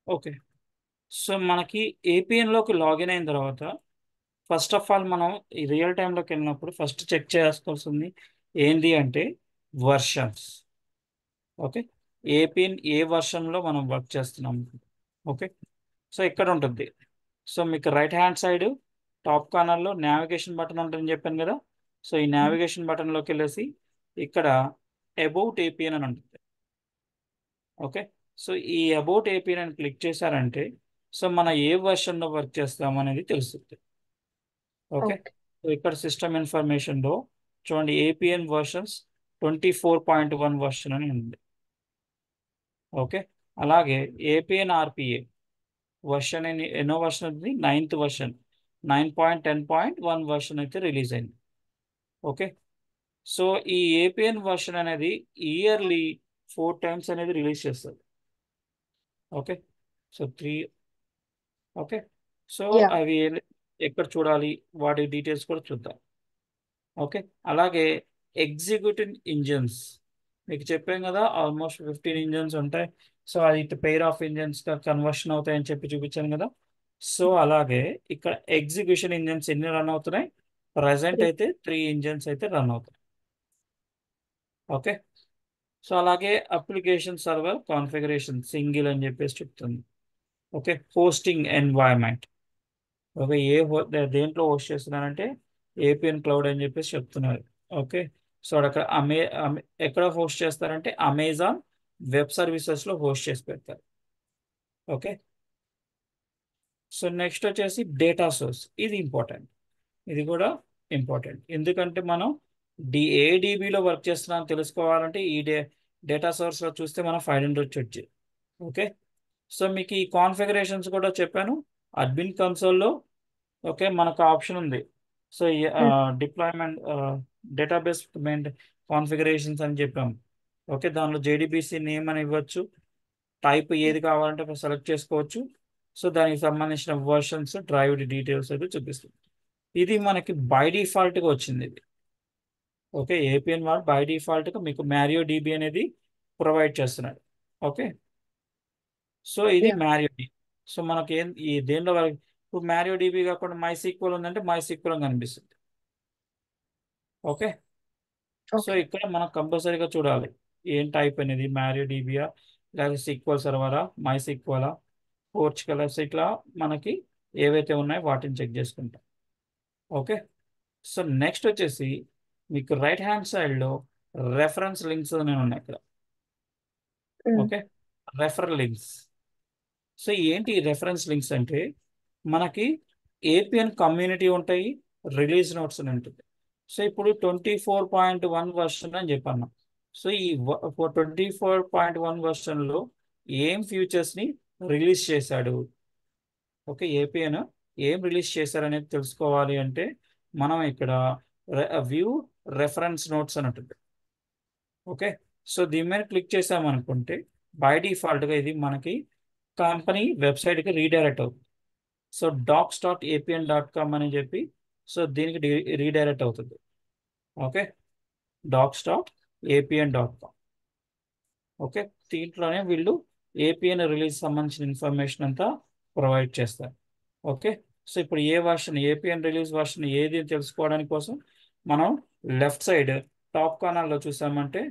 Okay. So మనకి ఏపీఎన్లోకి login అయిన తర్వాత ఫస్ట్ ఆఫ్ ఆల్ మనం ఈ రియల్ టైంలోకి వెళ్ళినప్పుడు ఫస్ట్ చెక్ చేసుకోవాల్సింది ఏంటి అంటే వర్షన్స్. ఓకే. ఏపీఎన్ ఏ వర్షన్లో మనం వర్క్ చేస్తున్నాం. ఓకే. సో ఇక్కడ ఉంటుంది. సో మీకు రైట్ హ్యాండ్ సైడ్ టాప్ కార్నర్లో నావిగేషన్ బటన్ ఉంటుందని చెప్పాను కదా. సో ఈ నావిగేషన్ బటన్లోకి వెళ్ళేసి ఇక్కడ అబౌట్ ఏపీఎన్ అని ఉంటుంది. ఓకే. సో ఈ అబౌట్ ఏపీఎన్ అని క్లిక్ చేశారంటే సో మన ఏ వర్షన్లో వర్క్ చేస్తాం అనేది తెలుస్తుంది. ఓకే. ఓకే. సో ఇక్కడ సిస్టమ్ ఇన్ఫర్మేషన్లో చూడండి ఏపీఎన్ వర్షన్స్ 24.1 వర్షన్ అని ఉంది. ఓకే. అలాగే ఏపీఎన్ ఆర్పిఏ వర్షన్ ఎన్నో వర్షన్ ఉంది, 9th వర్షన్ 9.10.1 వర్షన్ అయితే రిలీజ్ అయింది. ఓకే. సో ఈ ఏపీఎన్ వర్షన్ అనేది ఇయర్లీ 4 times అనేది రిలీజ్ చేస్తుంది. Okay. So 3. Okay. So yeah. అవి ఎక్కడ చూడాలి వాటి డీటెయిల్స్ కూడా చూద్దాం. ఓకే. అలాగే ఎగ్జిక్యూటివ్ ఇంజన్స్ మీకు చెప్పాం కదా, ఆల్మోస్ట్ 15 ఇంజన్స్ ఉంటాయి. సో అది పెయిర్ ఆఫ్ ఇంజన్స్గా కన్వర్షన్ అవుతాయని చెప్పి చూపించాను కదా. సో అలాగే ఇక్కడ ఎగ్జిక్యూషన్ ఇంజన్స్ ఎన్ని రన్ అవుతున్నాయి, ప్రజెంట్ అయితే 3 ఇంజన్స్ అయితే రన్ అవుతాయి. ఓకే. సో అలాగే అప్లికేషన్ సర్వర్ కాన్ఫిగరేషన్ సింగిల్ అని చెప్పేసి చెప్తుంది. ఓకే. Hosting environment. ఓకే. దేంట్లో హోస్ట్ చేస్తున్నారంటే ఏపీఎన్ క్లౌడ్ అని చెప్పేసి చెప్తున్నారు. ఓకే. సో అక్కడ ఎక్కడ హోస్ట్ చేస్తారంటే అమెజాన్ వెబ్ సర్వీసెస్లో హోస్ట్ చేసి పెడతారు. ఓకే. సో నెక్స్ట్ వచ్చేసి డేటా సోర్స్. ఇది ఇంపార్టెంట్. ఇది కూడా ఇంపార్టెంట్ ఎందుకంటే మనం ఏ డీబీలో వర్క్ చేస్తున్నాం తెలుసుకోవాలంటే ఈ డేటా సోర్స్లో చూస్తే మనం 500 వచ్చి. ఓకే. సో మీకు ఈ కాన్ఫిగరేషన్స్ కూడా చెప్పాను అడ్మిన్ కన్సోల్లో. ఓకే. మనకు ఆప్షన్ ఉంది. సో డిప్లాయ్మెంట్ డేటాబేస్ కాన్ఫిగరేషన్స్ అని చెప్పాము. ఓకే. దానిలో జేడీబీసీ నేమ్ అని ఇవ్వచ్చు, టైప్ ఏది కావాలంటే సెలెక్ట్ చేసుకోవచ్చు. సో దానికి సంబంధించిన వర్షన్స్ డ్రైవ్ డీటెయిల్స్ అయితే చూపిస్తుంది. ఇది మనకి బై డిఫాల్ట్గా వచ్చింది ఇది. ఓకే. ఏపీఎన్ వాడు బై డిఫాల్ట్గా మీకు మ్యారియో డీబీ అనేది ప్రొవైడ్ చేస్తున్నాడు. ఓకే. సో ఇది యా. MariaDB. సో మనకి ఈ దేనిలో వరకు ఇప్పుడు మ్యారియో డీబీ కాకుండా మై సీక్వెల్ ఉందంటే మై సీక్వెల్ అని కనిపిస్తుంది. ఓకే. So okay. ఇక్కడ మనం కంపల్సరీగా చూడాలి ఏం టైప్ అనేది మ్యారియో డీబీయా లేదా సీక్వెల్ సర్వరా మై సీక్వెలా పోర్చుగల్ ఇట్లా మనకి ఏవైతే ఉన్నాయో వాటిని చెక్ చేసుకుంటాం. ఓకే. సో నెక్స్ట్ వచ్చేసి మీకు రైట్ హ్యాండ్ సైడ్లో రెఫరెన్స్ లింక్స్ అని ఉన్నాయి ఇక్కడ. ఓకే. Referral links. సో ఏంటి రెఫరెన్స్ లింక్స్ అంటే మనకి ఏపీఎన్ కమ్యూనిటీ ఉంటాయి, రిలీజ్ నోట్స్ అని ఉంటుంది. సో ఇప్పుడు 24.1 వర్షన్ అని చెప్పాను. సో ఈ 24.1 వర్షన్లో ఏం ఫ్యూచర్స్ని రిలీజ్ చేశాడు. ఓకే. ఏపీఎన్ ఏం రిలీజ్ చేశారనేది తెలుసుకోవాలి అంటే మనం ఇక్కడ వ్యూ రెఫరెన్స్ నోట్స్ అని ఉంటుంది. ఓకే. సో దీని మీద క్లిక్ చేసామనుకుంటే బై డిఫాల్ట్గా ఇది మనకి కంపెనీ వెబ్సైట్కి రీడైరెక్ట్ అవుతుంది. సో docs.apn.com అని చెప్పి సో దీనికి రీడైరెక్ట్ అవుతుంది. ఓకే. docs.apn.com. ఓకే. దీంట్లోనే వీళ్ళు ఏపీఎన్ రిలీజ్ సంబంధించిన ఇన్ఫర్మేషన్ అంతా ప్రొవైడ్ చేస్తారు. ఓకే. సో ఇప్పుడు ఏ వర్షన్ ఏపీఎన్ రిలీజ్ వర్షన్ ఏది అని తెలుసుకోవడానికి కోసం మనం లెఫ్ట్ సైడ్ టాప్ కార్నర్లో చూసామంటే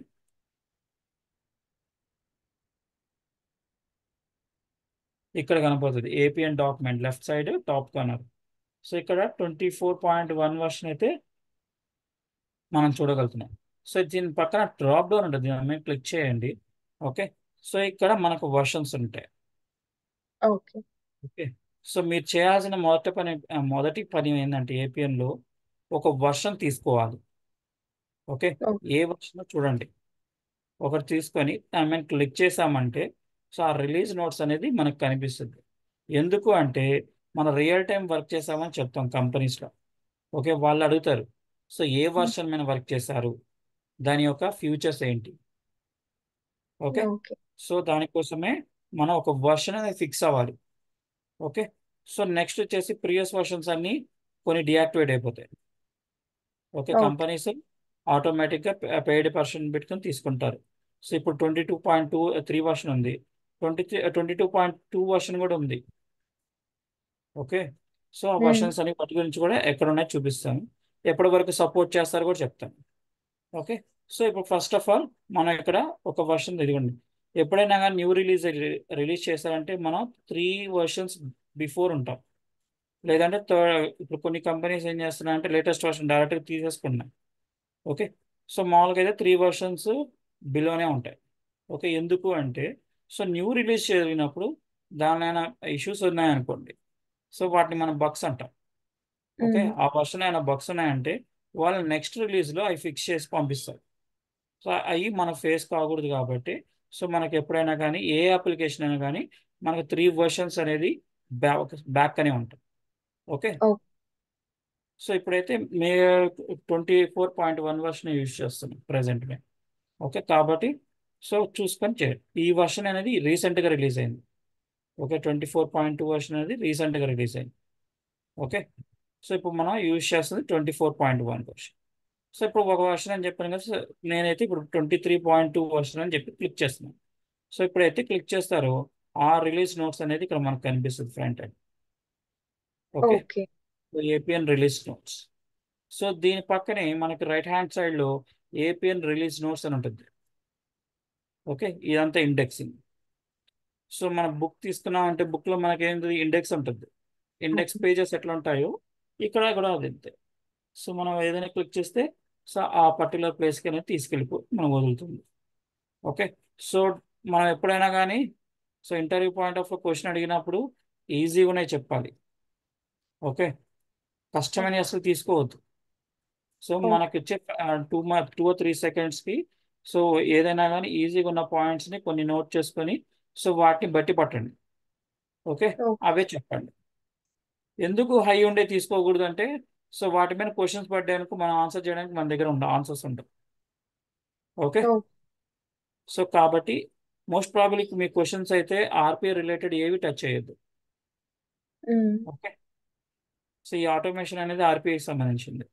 ఇక్కడ కనపడుతుంది APN document left side top corner. So ఇక్కడ 24.1 వర్షన్ అయితే మనం చూడగలుగుతున్నాం. సో దీని పక్కన డ్రాప్ డౌన్ ఉంటుంది, దీని మీద క్లిక్ చేయండి. ఓకే. సో ఇక్కడ మనకు వర్షన్స్ ఉంటాయి. ఓకే. ఓకే. సో మీరు చేయాల్సిన మొదటి పని ఏంటంటే ఏపీఎన్లో ఒక వర్షన్ తీసుకోవాలి. ఓకే. ఓకే. ఏ వర్షన్ చూడండి, ఒకటి తీసుకొని దాని మీద క్లిక్ చేసామంటే సో ఆ రిలీజ్ నోట్స్ అనేది మనకు కనిపిస్తుంది. ఎందుకు అంటే మనం రియల్ టైం వర్క్ చేసామని చెప్తాం కంపెనీస్లో. ఓకే. వాళ్ళు అడుగుతారు సో ఏ వర్షన్ మీద వర్క్ చేశారు, దాని యొక్క ఫ్యూచర్స్ ఏంటి. ఓకే. ఓకే. సో దానికోసమే మనం ఒక వర్షన్ అనేది ఫిక్స్ అవ్వాలి. ఓకే. సో నెక్స్ట్ వచ్చేసి ప్రీవియస్ వర్షన్స్ అన్నీ కొన్ని డియాక్టివేట్ అయిపోతాయి. ఓకే. ఓకే. కంపెనీస్ ఆటోమేటిక్గా పెయిడ్ పర్సన్ పెట్టుకొని తీసుకుంటారు. సో ఇప్పుడు 22.23 వర్షన్ ఉంది, 22.2 వర్షన్ కూడా ఉంది. ఓకే, సో ఆ ఉమ్, వర్షన్స్ అని వాటి గురించి కూడా ఎక్కడ ఉన్నాయో చూపిస్తాను, ఎప్పటి వరకు సపోర్ట్ చేస్తారో కూడా చెప్తాను. ఓకే, సో ఇప్పుడు ఫస్ట్ ఆఫ్ ఆల్ మనం ఇక్కడ ఒక వర్షన్ ఇదిగోండి. ఎప్పుడైనా కానీ న్యూ రిలీజ్ చేశారంటే మనం 3 వర్షన్స్ బిఫోర్ ఉంటాం. లేదంటే ఇప్పుడు కొన్ని కంపెనీస్ ఏం చేస్తున్నాయంటే లేటెస్ట్ వర్షన్ డైరెక్ట్గా తీసేసుకున్నాయి. ఓకే, సో మామూలుగా అయితే 3 వర్షన్స్ బిలోనే ఉంటాయి. ఓకే, ఎందుకు అంటే సో న్యూ రిలీజ్ జరిగినప్పుడు దానిలో ఇష్యూస్ ఉన్నాయనుకోండి, సో వాటిని మనం బగ్స్ అంటాం. ఓకే, ఉమ్, ఆ వర్షన్ అయినా బగ్స్ ఉన్నాయంటే వాళ్ళు నెక్స్ట్ రిలీజ్లో అవి ఫిక్స్ చేసి పంపిస్తారు. సో అవి మన ఫేస్ కాకూడదు కాబట్టి సో మనకి ఎప్పుడైనా కానీ ఏ అప్లికేషన్ అయినా కానీ మనకు 3 వర్షన్స్ అనేది బ్యాక్ అనే ఉంటాయి. Okay, okay. సో ఇప్పుడైతే మే 24.1 వర్షన్ యూజ్ చేస్తున్నాం ప్రజెంట్ మేము. ఓకే, కాబట్టి సో చూసుకొని చేయండి. ఈ వర్షన్ అనేది రీసెంట్గా రిలీజ్ అయింది. ఓకే, 24.2 వర్షన్ అనేది రీసెంట్గా రిలీజ్ అయింది. ఓకే, సో ఇప్పుడు మనం యూజ్ చేస్తుంది 24.1 వర్షన్. సో ఇప్పుడు ఒక వర్షన్ అని చెప్పాను కదా, సో నేనైతే ఇప్పుడు 23.2 వర్షన్ అని చెప్పి క్లిక్ చేస్తున్నాను. సో ఇప్పుడైతే క్లిక్ చేస్తారో ఆ రిలీజ్ నోట్స్ అనేది ఇక్కడ మనకు కనిపిస్తుంది front end. Okay, okay. APN release notes. So దీని పక్కనే మనకి రైట్ హ్యాండ్ సైడ్లో ఏపీఎన్ రిలీజ్ నోట్స్ అని ఉంటుంది. ఓకే, ఇదంతా ఇండెక్సింగ్. సో మనం బుక్ తీసుకున్నాం అంటే బుక్లో మనకి ఏంటి ఇండెక్స్ ఉంటుంది. Index okay. పేజెస్ ఎట్లా ఉంటాయో ఇక్కడ కూడా అది అంతే. సో మనం ఏదైనా క్లిక్ చేస్తే సో ఆ పర్టికులర్ ప్లేస్కి అనేది మనం వదులుతుంది. ఓకే, సో మనం ఎప్పుడైనా కానీ so interview point of question అడిగినప్పుడు ఈజీగానే చెప్పాలి. ఓకే, కష్టమని అసలు తీసుకోవద్దు. So okay. మనకి ఇచ్చే 2 or 3 సెకండ్స్కి సో ఏదైనా కానీ ఈజీగా ఉన్న పాయింట్స్ని కొన్ని నోట్ చేసుకొని సో వాటిని బట్టి పట్టండి. Okay, okay. అవే చెప్పండి. ఎందుకు హై ఉండే తీసుకోకూడదు అంటే సో వాటి మీద క్వశ్చన్స్ పడ్డాయనుకో మనం ఆన్సర్ చేయడానికి మన దగ్గర ఆన్సర్స్ ఉంటాయి. Okay, okay. సో కాబట్టి మోస్ట్ ప్రాబబ్లీ మీ క్వశ్చన్స్ అయితే ఆర్పిఐ రిలేటెడ్ ఏవి టచ్ చేయొద్దు. ఉమ్, ఓకే, సో ఈ ఆటోమేషన్ అనేది ఆర్పిఐకి సంబంధించింది.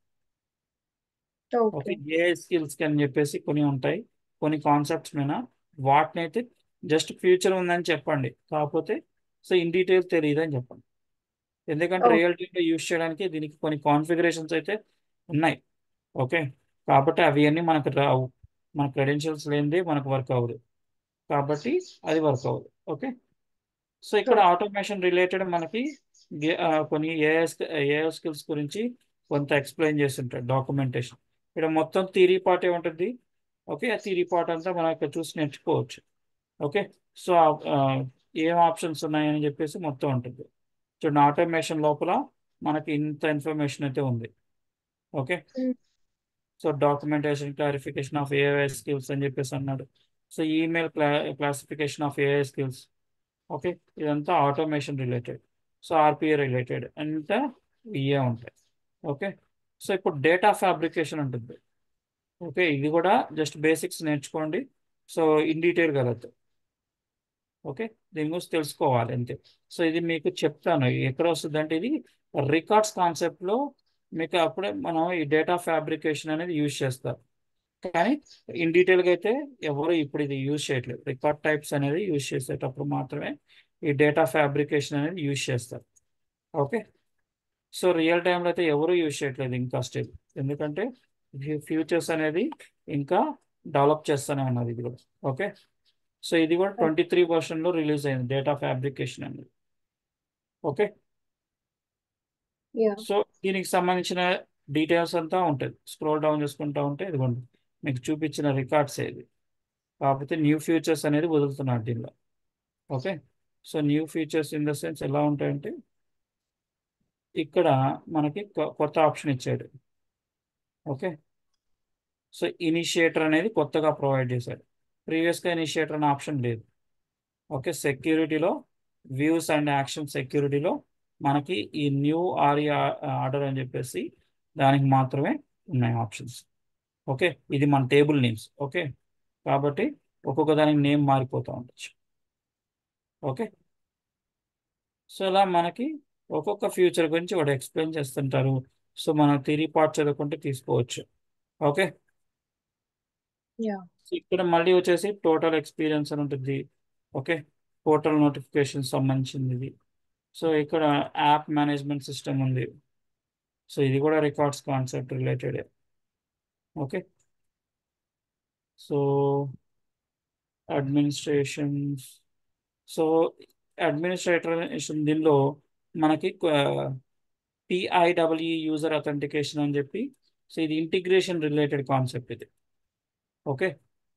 Okay, okay. ఏఐ స్కిల్స్కి అని చెప్పేసి కొన్ని ఉంటాయి, కొన్ని కాన్సెప్ట్స్ మీద వాటిని అయితే జస్ట్ ఫ్యూచర్ ఉందని చెప్పండి, కాకపోతే సో ఇన్ డీటెయిల్ తెలియదు అని చెప్పండి. ఎందుకంటే ఓకే. రియల్ టైంలో యూస్ చేయడానికి దీనికి కొన్ని కాన్ఫిగరేషన్స్ అయితే ఉన్నాయి. ఓకే, కాబట్టి అవి అన్నీ మనకు రావు, మన క్రెడెన్షియల్స్ లేనిదే మనకు వర్క్ అవ్వదు, కాబట్టి అది వర్క్ అవ్వదు. ఓకే, సో ఇక్కడ ఓకే. ఆటోమేషన్ రిలేటెడ్ మనకి కొన్ని ఏఐ స్కిల్స్ గురించి కొంత ఎక్స్ప్లెయిన్ చేస్తుంటారు డాక్యుమెంటేషన్. ఇక్కడ మొత్తం థియరీ పార్ట్ ఉంటుంది. ఓకే, ఆ థియరీ పార్ట్ అంతా మనం ఇక్కడ చూసి నేర్చుకోవచ్చు. ఓకే, సో ఏం ఆప్షన్స్ ఉన్నాయని చెప్పేసి మొత్తం ఉంటుంది. చూడండి, ఆటోమేషన్ లోపల మనకి ఇంత ఇన్ఫర్మేషన్ అయితే ఉంది. Okay, um, so documentation clarification of AI skills అని చెప్పేసి అన్నాడు. So email classification of AI skills. Okay, ఇదంతా automation related. So RPA related అంతా ఇవే ఉంటాయి. ఓకే, సో ఇప్పుడు డేటా ఫ్యాబ్రికేషన్ ఉంటుంది. ఓకే, ఇది కూడా జస్ట్ బేసిక్స్ నేర్చుకోండి, సో ఇన్ డీటెయిల్ కలదు. ఓకే, దీని గురించి తెలుసుకోవాలి అంతే. సో ఇది మీకు చెప్తాను ఎక్కడ వస్తుంది అంటే ఇది రికార్డ్స్ కాన్సెప్ట్లో మీకు అప్పుడే మనం ఈ డేటా ఫ్యాబ్రికేషన్ అనేది యూజ్ చేస్తారు. కానీ ఇన్ డీటెయిల్గా అయితే ఎవరు ఇప్పుడు ఇది యూజ్ చేయట్లేదు. రికార్డ్ టైప్స్ అనేది యూజ్ చేసేటప్పుడు మాత్రమే ఈ డేటా ఫ్యాబ్రికేషన్ అనేది యూజ్ చేస్తారు. ఓకే, సో రియల్ టైంలో అయితే ఎవరు యూజ్ చేయట్లేదు ఇంకా స్టిల్, ఎందుకంటే ఫ్యూచర్స్ అనేది ఇంకా డెవలప్ చేస్తూనే ఉన్నది ఇది కూడా. ఓకే, సో ఇది కూడా ఓకే. 23 వర్షన్లో రిలీజ్ అయింది డేటా ఫ్యాబ్రికేషన్ అనేది. Okay, yeah. సో దీనికి సంబంధించిన డీటెయిల్స్ అంతా ఉంటుంది. స్క్రోల్ డౌన్ చేసుకుంటా ఉంటే ఇదిగోండి మీకు చూపించిన రికార్డ్స్ ఏది, కాకపోతే న్యూ ఫీచర్స్ అనేది వదులుతున్నాడు దీనిలో. Okay, so new features in the sense ఎలా ఉంటాయంటే ఇక్కడ మనకి కొత్త ఆప్షన్ ఇచ్చాడు. ఓకే, సో ఇనిషియేటర్ అనేది కొత్తగా ప్రొవైడ్ చేశాడు. ప్రీవియస్గా ఇనిషియేటర్ అనే ఆప్షన్ లేదు. ఓకే, సెక్యూరిటీలో వ్యూస్ అండ్ యాక్షన్ సెక్యూరిటీలో మనకి ఈ న్యూ ఆర్డర్ అని చెప్పేసి దానికి మాత్రమే ఉన్నాయి ఆప్షన్స్. ఓకే, ఇది మన టేబుల్ నేమ్స్. ఓకే, కాబట్టి ఒక్కొక్క దానికి నేమ్ మారిపోతూ ఉండొచ్చు. ఓకే, సో ఇలా మనకి ఒక్కొక్క ఫ్యూచర్ గురించి వాడు ఎక్స్ప్లెయిన్ చేస్తుంటారు. సో మనం థియరీ పార్ట్ చదువుకుంటే తీసుకోవచ్చు. Okay, yeah. సో ఇక్కడ మళ్ళీ వచ్చేసి టోటల్ ఎక్స్పీరియన్స్ అని ఉంటుంది. ఓకే, పోర్టల్ నోటిఫికేషన్ సంబంధించింది ఇది. సో ఇక్కడ యాప్ మేనేజ్మెంట్ సిస్టమ్ ఉంది. సో ఇది కూడా records concept related. Okay. So administration. So administration దీనిలో మనకి పిఐడబ్ల్యూ యూజర్ అథెంటికేషన్ అని చెప్పి, సో ఇది ఇంటిగ్రేషన్ రిలేటెడ్ కాన్సెప్ట్ ఇది. ఓకే.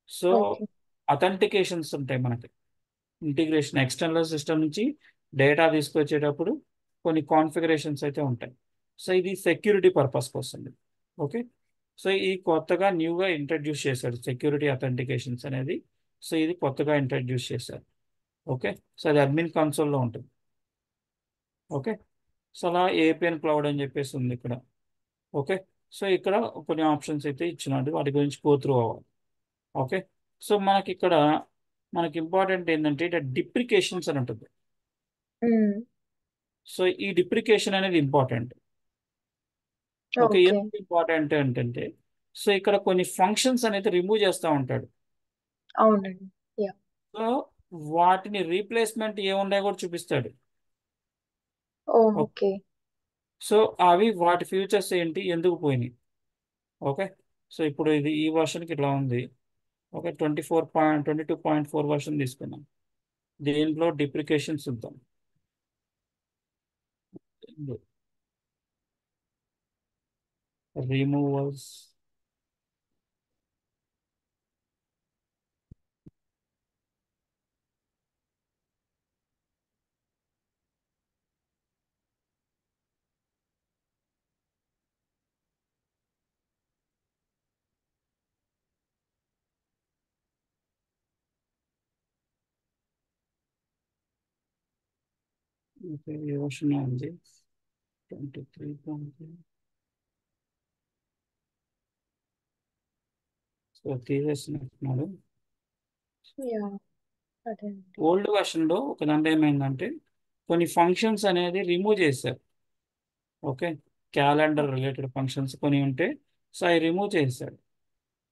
So okay. అథెంటికేషన్స్ ఉంటాయి మనకి. ఇంటిగ్రేషన్ ఎక్స్టర్నల్ సిస్టమ్ నుంచి డేటా తీసుకొచ్చేటప్పుడు కొన్ని కాన్ఫిగరేషన్స్ అయితే ఉంటాయి. సో ఇది సెక్యూరిటీ పర్పస్ కోసం. ఓకే. సో ఈ కొత్తగా న్యూగా ఇంట్రడ్యూస్ చేశారు సెక్యూరిటీ అథెంటికేషన్స్ అనేది. సో ఇది కొత్తగా ఇంట్రడ్యూస్ చేశారు. ఓకే. సో అది అడ్మిన్ కన్సోల్లో ఉంటుంది. ఓకే. సో అలా ఏపీఎన్ క్లౌడ్ అని చెప్పేసి ఉంది ఇక్కడ. ఓకే. సో ఇక్కడ కొన్ని ఆప్షన్స్ అయితే ఇచ్చినట్టు వాటి గురించి గో త్రూ అవ్వాలి. ఓకే. సో మనకి ఇంపార్టెంట్ ఏంటంటే ఇక్కడ డిప్రికేషన్స్ అని ఉంటుంది. సో ఈ డిప్రికేషన్ అనేది ఇంపార్టెంట్. ఓకే. ఓకే. ఎందుకు ఇంపార్టెంట్ అంటే సో ఇక్కడ కొన్ని ఫంక్షన్స్ అనేది రిమూవ్ చేస్తూ ఉంటాడు. అవునండి. యా. సో వాటిని రీప్లేస్మెంట్ ఏమున్నాయో కూడా చూపిస్తాడు. ఓకే. సో అవి వాటి ఫ్యూచర్స్ ఏంటి, ఎందుకు పోయినాయి. ఓకే. సో ఇప్పుడు ఇది ఈ వర్షన్కి ఇట్లా ఉంది. ఓకే. 22.4 వర్షన్ తీసుకున్నాం. దీంట్లో డిప్రికేషన్స్ చూద్దాం. రిమూవల్స్. ఓకే. ఈ వర్షన్ ఉంది 23. సో తీసేసినట్టున్నాడు. యా. అదే అండి. ఓల్డ్ వర్షన్లో ఒక దాంట్లో ఏమైందంటే కొన్ని ఫంక్షన్స్ అనేది రిమూవ్ చేశారు. ఓకే. క్యాలెండర్ రిలేటెడ్ ఫంక్షన్స్ కొన్ని ఉంటే సో అవి రిమూవ్ చేశారు.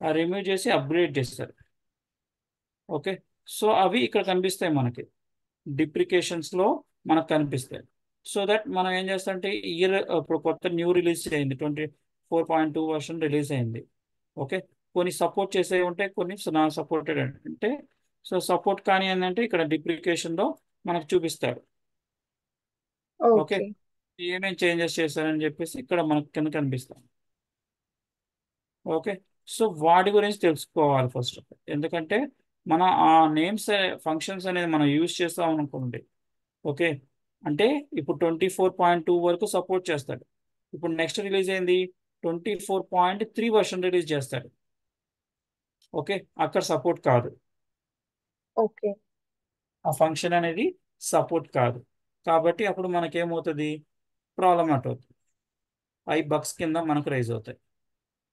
ఆ రిమూవ్ చేసి అప్గ్రేడ్ చేస్తారు. ఓకే. సో అవి ఇక్కడ కనిపిస్తాయి మనకి డిప్రికేషన్స్లో మనకు కనిపిస్తాయి. సో దట్ మనం ఏం చేస్తామంటే ఇయర్ ఇప్పుడు కొత్త న్యూ రిలీజ్ అయింది 24.2 వర్షన్ రిలీజ్ అయింది. ఓకే. కొన్ని సపోర్ట్ చేసేవి ఉంటాయి, కొన్ని నాన్ సపోర్టెడ్ అంటే. సో సపోర్ట్ కానీ ఏంటంటే ఇక్కడ డిప్రికేషన్లో మనకు చూపిస్తాడు. ఓకే. ఓకే. ఏమేమి చేంజెస్ చేశారని చెప్పేసి ఇక్కడ మనకు కింద కనిపిస్తాం. ఓకే. సో వాటి గురించి తెలుసుకోవాలి ఫస్ట్. ఎందుకంటే మనం ఆ నేమ్స్ ఫంక్షన్స్ అనేది మనం యూజ్ చేస్తాం అనుకోండి. ఓకే. అంటే ఇప్పుడు 24.2 వరకు సపోర్ట్ చేస్తాడు. ఇప్పుడు నెక్స్ట్ రిలీజ్ అయింది 24.3 వర్షన్ రిలీజ్ చేస్తాడు. ఓకే. అక్కడ సపోర్ట్ కాదు. ఓకే. ఆ ఫంక్షన్ అనేది సపోర్ట్ కాదు. కాబట్టి అప్పుడు మనకేమవుతుంది, ప్రాబ్లం అవుతుంది. అవి బగ్స్ కింద మనకు రైజ్ అవుతాయి.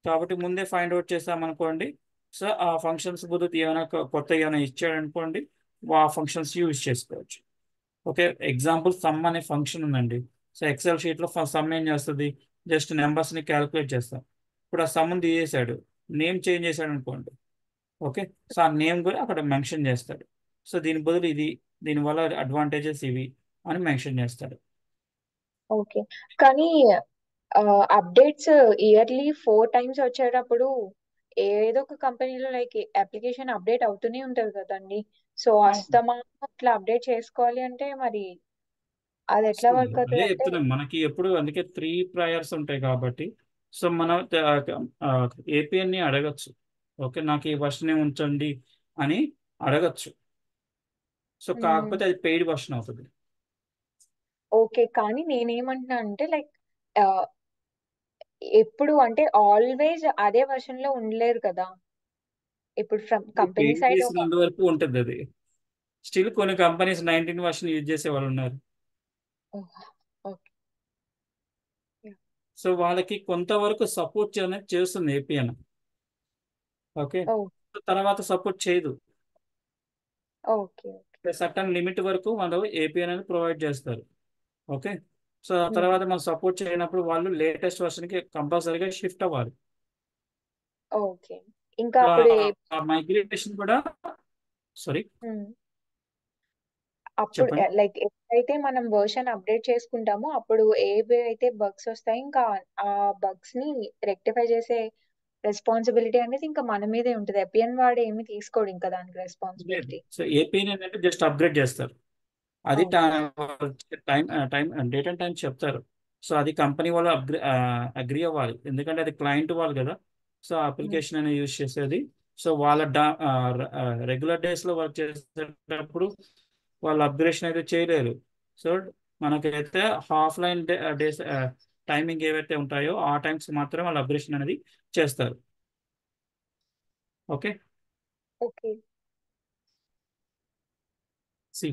కాబట్టి ముందే ఫైండ్ అవుట్ చేస్తామనుకోండి. సో ఆ ఫంక్షన్స్ బదులు ఏమైనా కొత్త ఏమైనా ఇచ్చాడనుకోండి, ఆ ఫంక్షన్స్ యూజ్ చేసుకోవచ్చు. ఓకే. ఎగ్జాంపుల్ సమ్ అనే ఫంక్షన్ ఉందండి. సో ఎక్సెల్ షీట్లో సమ్ ఏం చేస్తుంది, జస్ట్ నెంబర్స్ని క్యాలిక్యులేట్ చేస్తాం. ఇప్పుడు ఆ సమ్ని తీసేశాడు, నేమ్ చేంజ్ చేశాడు అనుకోండి. ఓకే. సో ఆ నేమ్ కూడా అక్కడ మెన్షన్ చేస్తాడు. సో దీని బదులు ఇది, దీనివల్ల అడ్వాంటేజెస్ ఇవి అని మెన్షన్ చేస్తాడు. ఓకే. కానీ అప్డేట్స్ ఇయర్లీ 4 times వచ్చేటప్పుడు ఏదో ఒక కంపెనీలో లైక్ అప్లికేషన్ అప్డేట్ అవుతూనే ఉంటది కదండి. సో అవును. అస్తమానం అట్లా అప్డేట్ చేసుకోవాలి అంటే మరి అది ఎట్లా వర్క్ అదే అవుతుంది అంటే చెప్తున్నాం, మనకి ఎప్పుడు అందుకే 3 ప్రయర్స్ ఉంటాయి కాబట్టి. సో మనం ఏపీఎన్ని అడగచ్చు. ఓకే. నాకు ఈ వర్షనే ఉంచండి అని అడగచ్చు. సో కాకపోతే అది పెయిడ్ వర్షన్ అవుతుంది. ఓకే. కానీ నేనేమంటున్నా అంటే లైక్ ఎప్పుడు అంటే ఆల్వేస్ అదే వర్షన్ లో ఉండలేరు కదా. ఇప్పుడు ఫ్రమ్ కంపెనీ పెయిడ్ సైడ్ ఒక చేసినంత వరకు ఉంటుంది అది. స్టిల్ కొన్ని కంపెనీస్ 19 వర్షన్ యూజ్ చేసే వాళ్ళు ఉన్నారు. ఓకే. సో వాళ్ళకి కొంతవరకు సపోర్ట్ అనేది చేస్తుంది ఏపీఎన్. ఓకే. ఓ సో తర్వాత సపోర్ట్ చేయదు. ఓకే. సర్టన్ లిమిట్ వరకు వాళ్ళు ఏపీఎన్ అనేది ప్రొవైడ్ చేస్తారు. ఓకే. సో ఆ తర్వాత మనం సపోర్ట్ చేయనప్పుడు వాళ్ళు లేటెస్ట్ వర్షన్కి కంపల్సరీగా షిఫ్ట్ అవ్వాలి. ఓకే. ఇంకా అప్పుడు ఆ మైగ్రేషన్ కూడా సారీ ఉమ్, అప్పుడు చెప్పండి. లైక్ ఎప్పుడైతే మనం వర్షన్ అప్డేట్ చేసుకుంటామో అప్పుడు ఏవి అయితే బగ్స్ వస్తాయి ఇంకా ఆ బగ్స్ ని రెక్టిఫై చేసే రెస్పాన్సిబిలిటీ అనేది ఇంకా మన మీదే ఉంటుంది. ఎపిఎన్ వాడు ఏమి తీసుకోడు ఇంకా దానికి లేదు, రెస్పాన్సిబిలిటీ. సో ఏపీని ఏంటంటే జస్ట్ అప్గ్రేడ్ చేస్తారు. అది okay. Time time date and time చెప్తారు. సో అది కంపెనీ వాళ్ళు అగ్రి అవ్వాలి, ఎందుకంటే అది క్లయింట్ వాళ్ళు కదా. సో అప్లికేషన్ అనేది యూజ్ చేసేది. సో వాళ్ళ రెగ్యులర్ డేస్లో వర్క్ చేసేటప్పుడు వాళ్ళు అప్గ్రేషన్ అయితే చేయలేరు. సో మనకైతే ఆఫ్లైన్ డేస్ టైమింగ్ ఏవైతే ఉంటాయో ఆ టైమ్స్ మాత్రమే వాళ్ళు అప్గ్రేషన్ అనేది చేస్తారు. ఓకే. ఓకే.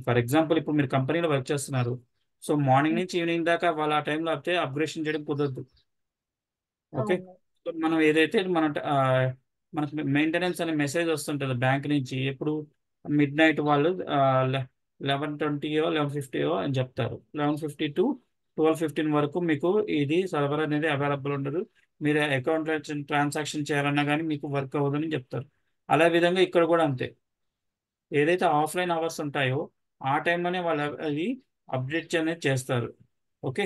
ఫర్ ఎగ్జాంపుల్ ఇప్పుడు మీరు కంపెనీలో వర్క్ చేస్తున్నారు. సో మార్నింగ్ నుంచి ఈవినింగ్ దాకా వాళ్ళు ఆ టైంలో అయితే అప్గ్రేషన్ చేయడం కుదరదు. ఓకే. అవును. సో మనం ఏదైతే మనకు మెయింటెనెన్స్ అనే మెసేజ్ వస్తుంటుంది బ్యాంక్ నుంచి, ఎప్పుడు మిడ్ నైట్ వాళ్ళు 11:20 11:50 అని చెప్తారు. 11:50 to 12:15 వరకు మీకు ఇది సర్వర్ అనేది అవైలబుల్ ఉండదు. మీరు అకౌంట్లో ట్రాన్సాక్షన్ చేయాలన్నా కానీ మీకు వర్క్ అవ్వదని చెప్తారు. అదే విధంగా ఇక్కడ కూడా అంతే, ఏదైతే ఆఫ్లైన్ అవర్స్ ఉంటాయో ఆ టైంలోనే వాళ్ళు అది అప్డేట్ అనేది చేస్తారు. ఓకే.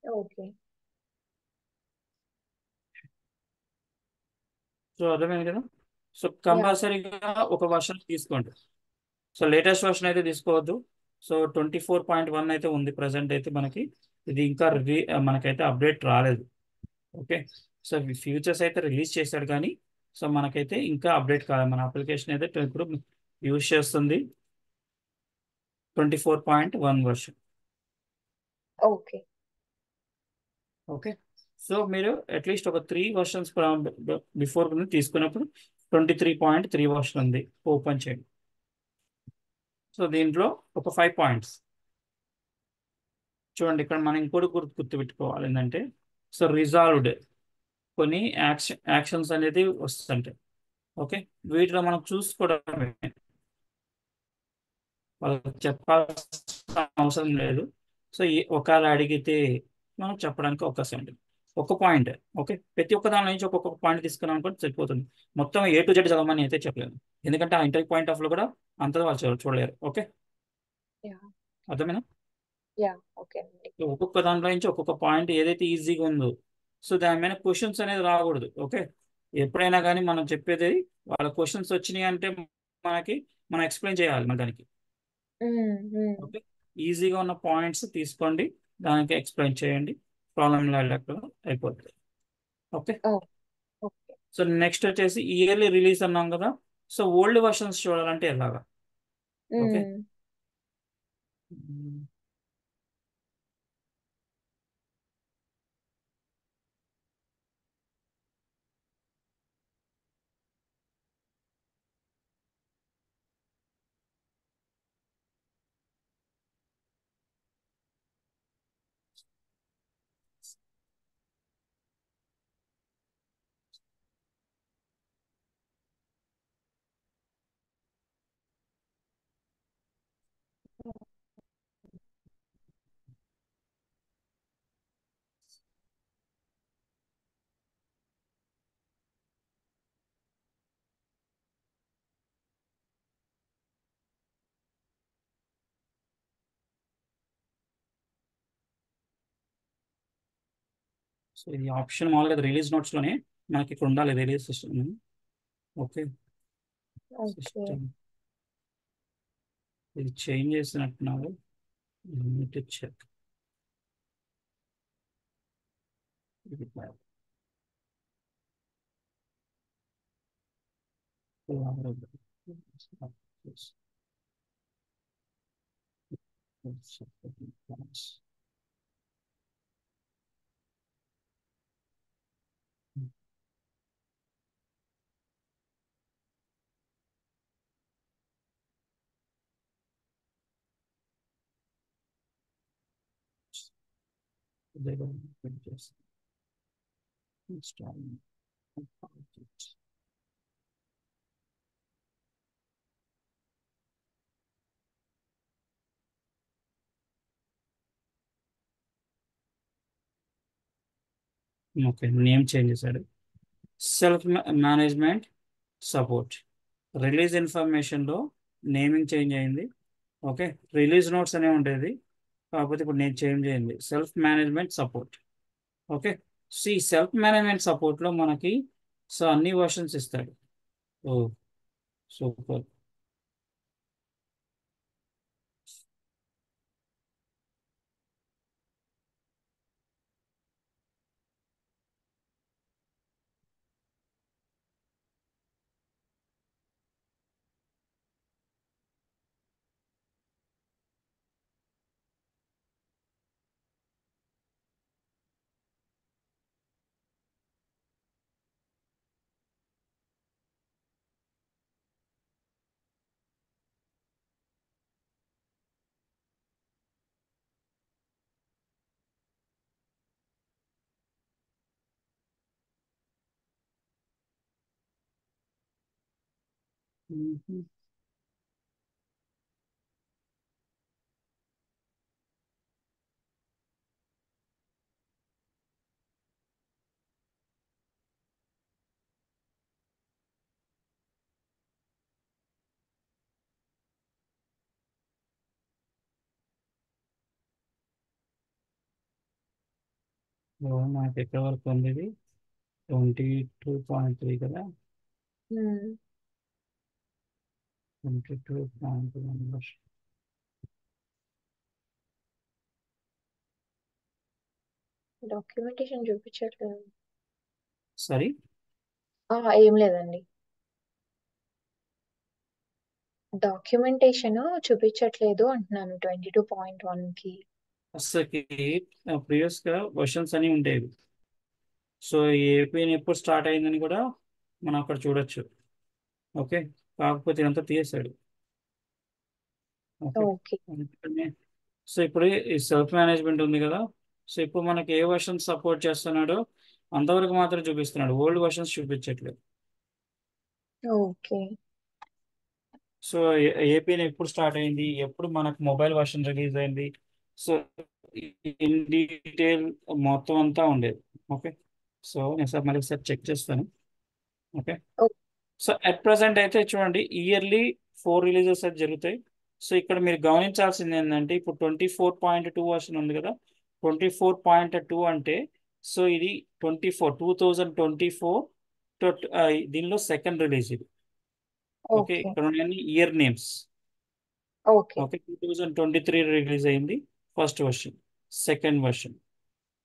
ఓకే. సో అర్థమైంది కదా. So yeah. కంపల్సరీగా ఒక వర్షన్ తీసుకోండి. సో లేటెస్ట్ వర్షన్ అయితే తీసుకోవద్దు. సో 24.1 అయితే ఉంది ప్రజెంట్ అయితే మనకి. ఇది ఇంకా మనకైతే అప్డేట్ రాలేదు. ఓకే. సో ఫ్యూచర్స్ అయితే రిలీజ్ చేశాడు కానీ సో మనకైతే ఇంకా అప్డేట్ కాలేదు. మన అప్లికేషన్ అయితే ఇప్పుడు యూజ్ చేస్తుంది 24.1 వర్షన్. ఓకే. ఓకే. సో మీరు అట్లీస్ట్ ఒక 3 వర్షన్స్ బిఫోర్ తీసుకున్నప్పుడు 23.3 వర్షన్ ఉంది, ఓపెన్ చేయండి. సో దీంట్లో ఒక 5 పాయింట్స్ చూడండి. ఇక్కడ మనం ఇంకోటి గుర్తుపెట్టుకోవాలి ఏంటంటే, సో రిజాల్వ్డ్ కొన్ని యాక్షన్స్ అనేది వస్తుంటాయి. ఓకే. వీటిలో మనం చూసుకోవడమే, వాళ్ళకి చెప్పాల్సిన అవసరం లేదు. సో ఒకవేళ అడిగితే మనం చెప్పడానికి అవకాశం ఉంది. ఒక పాయింట్. ఓకే. ప్రతి ఒక్క దాని నుంచి ఒక్కొక్క పాయింట్ తీసుకున్నాం అనుకోండి సరిపోతుంది. మొత్తం A to Z చదవమని అయితే చెప్పలేదు, ఎందుకంటే ఆ ఇంటర్ పాయింట్ ఆఫ్ లో కూడా అంతగా వాళ్ళు చూడలేరు. ఓకే. యా. అర్థమైనా. యా. ఓకే అండి. సో ఒక్కొక్క దాంట్లో నుంచి ఒక్కొక్క పాయింట్ ఏదైతే ఈజీగా ఉందో సో దాని మీద క్వశ్చన్స్ అనేది రాకూడదు. ఓకే. ఎప్పుడైనా కానీ మనం చెప్పేది వాళ్ళ క్వశ్చన్స్ వచ్చినాయి అంటే మనకి మనం ఎక్స్ప్లెయిన్ చేయాలి మన దానికి. మ్మ్. మ్మ్. ఓకే. ఈజీగా ఉన్న పాయింట్స్ తీసుకోండి, దానికి ఎక్స్ప్లెయిన్ చేయండి, ప్రాబ్లం లేకుండా అయిపోతుంది. Okay. Oh. Okay. So next వచ్చేసి ఇయర్లీ రిలీజ్ అన్నాం కదా. సో ఓల్డ్ వర్షన్స్ చూడాలంటే ఎలాగా. ఓకే. మ్మ్. సో ఇది ఆప్షన్ మామూలుగా రిలీజ్ నోట్స్ లోనే మనకి ఇక్కడ ఉండాలి, release system. Okay. Okay. System ఇది చేంజ్ చేసినట్టున్నారు, చెక్. ఓకే. నేమ్ చేంజ్ చేశాడు. సెల్ఫ్ మేనేజ్మెంట్ సపోర్ట్ రిలీజ్ ఇన్ఫర్మేషన్లో నేమింగ్ చేంజ్ అయింది. ఓకే, రిలీజ్ నోట్స్ అనే ఉండేది, కాకపోతే ఇప్పుడు నేను చేంజ్ చేయండి self management support. Okay, so ఈ సెల్ఫ్ మేనేజ్మెంట్ సపోర్ట్లో మనకి సో అన్ని వర్షన్స్ ఇస్తాడు. ఓ సూపర్. నాకు ఎక్కడ వరకు ఉంది ఇది? 22.3 కదా. 22.1. డాక్యుమెంటేషన్ చూపించట్లేదు. సారీ, ఏం లేదండి, డాక్యుమెంటేషన్ చూపించట్లేదు అంటున్నాను 22.1కి. అసలుకి ప్రీవియస్గా వర్షన్స్ అని ఉండేవి. సో ఈ ఏపీఎన్ ఎప్పుడు స్టార్ట్ అయిందని కూడా మనం అక్కడ చూడొచ్చు. ఓకే, కాకపోతే ఇదంతా తీసేశాడు. Okay, okay. అందుకని సో ఇప్పుడు ఈ సెల్ఫ్ మేనేజ్మెంట్ ఉంది కదా, సో ఇప్పుడు మనకి ఏ వర్షన్ సపోర్ట్ చేస్తున్నాడో అంతవరకు మాత్రం చూపిస్తున్నాడు, ఓల్డ్ వర్షన్స్ చూపించట్లేదు. ఓకే. సో ఏపీఎన్ ఎప్పుడు స్టార్ట్ అయింది, ఎప్పుడు మనకు మొబైల్ వర్షన్ రిలీజ్ అయింది, సో ఇన్ డీటెయిల్ మొత్తం అంతా ఉండేది. ఓకే, సో నేను సార్ మళ్ళీ సార్ చెక్ చేస్తాను. ఓకే, సో అట్ ప్రజెంట్ అయితే చూడండి ఇయర్లీ 4 రిలీజెస్ అయితే జరుగుతాయి. సో ఇక్కడ మీరు గమనించాల్సింది ఏంటంటే ఇప్పుడు 24.2 వర్షన్ ఉంది కదా, 24.2 అంటే సో ఇది 2024 దీనిలో సెకండ్ రిలీజ్ ఇది. Okay, okay. ఇక్కడ ఉన్న year names. Okay. Okay, 2023 release అయింది first version, second version,